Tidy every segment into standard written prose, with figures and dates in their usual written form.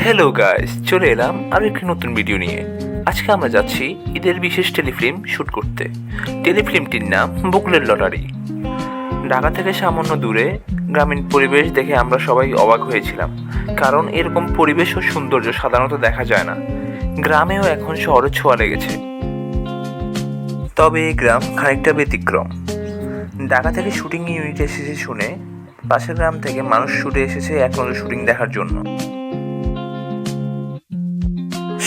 Hello guys, চলে এলাম আরও একটি নতুন ভিডিও নিয়ে। আজকে আমরা যাচ্ছি ঈদের বিশেষ টেলিফিল্ম শ্যুট করতে। টেলিফিল্মটির নাম বকুলের লটারি। ঢাকা থেকে সামান্য দূরে গ্রামীণ পরিবেশ দেখে আমরা সবাই অবাক হয়েছিলাম, কারণ এরকম পরিবেশ ও সৌন্দর্য সাধারণত দেখা যায় না। গ্রামেও এখন শহরের ছোঁয়া লেগেছে, তবে এই গ্রাম খানিকটা ব্যতিক্রম। ঢাকা থেকে শুটিং ইউনিট এসেছে শুনে পাশের গ্রাম থেকে মানুষ ছুটে এসেছে এক নজর শুটিং দেখার জন্য।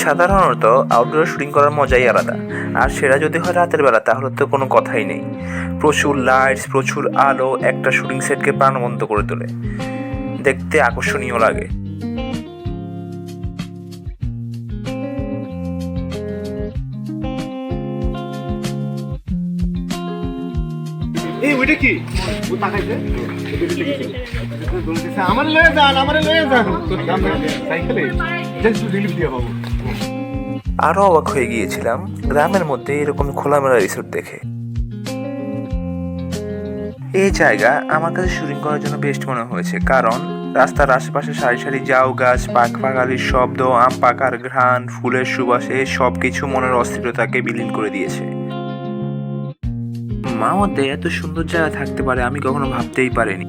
সাধারণত আউটডোর শুটিং করার মজাই আলাদা, আর সেটা যদি হয় রাতের বেলা তাহলে তো কোনো কথাই নেই। প্রচুর লাইটস, প্রচুর আলো একটা শুটিং সেটকে প্রাণবন্ত করে তোলে, দেখতে আকর্ষণীয় লাগে। এই ওইটা কি ও তাকাইছে আমার লয়ে যান সাইকেলে জাস্ট রিলিফ দিয়ে বাবু। আরও অবাক হয়ে গিয়েছিলাম গ্রামের মধ্যে এরকম খোলামেলা রিসোর্ট দেখে। এই জায়গা আমার কাছে শুটিং করার জন্য বেস্ট মনে হয়েছে, কারণ রাস্তার আশেপাশে সারি সারি ঝাউ গাছ, পাখালির শব্দ, আম পাকার ঘ্রাণ, ফুলের সুবাসে সব কিছু মনের অস্থিরতাকে বিলীন করে দিয়েছে। মাওয়াতে এত সুন্দর জায়গা থাকতে পারে আমি কখনো ভাবতেই পারিনি।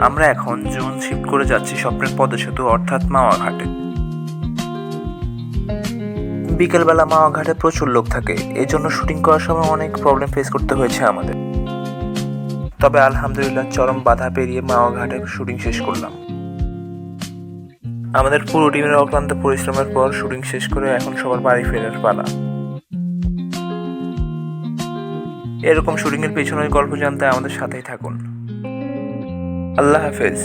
আমরা এখন জোন শিফট করে যাচ্ছি স্বপ্নের পদসেতু অর্থাৎ মাওয়া ঘাটে। বিকেলবেলা মাওয়া ঘাটে প্রচুর লোক থাকে, এই জন্য শুটিং করার সময় অনেক প্রবলেম ফেস করতে হয়েছে আমাদের। তবে আলহামদুলিল্লাহ চরম বাধা পেরিয়ে মাওয়া ঘাটে শুটিং শেষ করলাম। আমাদের পুরো টিমের অক্লান্ত পরিশ্রমের পর শুটিং শেষ করে এখন সবার বাড়ি ফেরার পালা। এরকম শুটিংয়ের পেছনের গল্প জানতে আমাদের সাথেই থাকুন। আল্লাহ হাফেজ।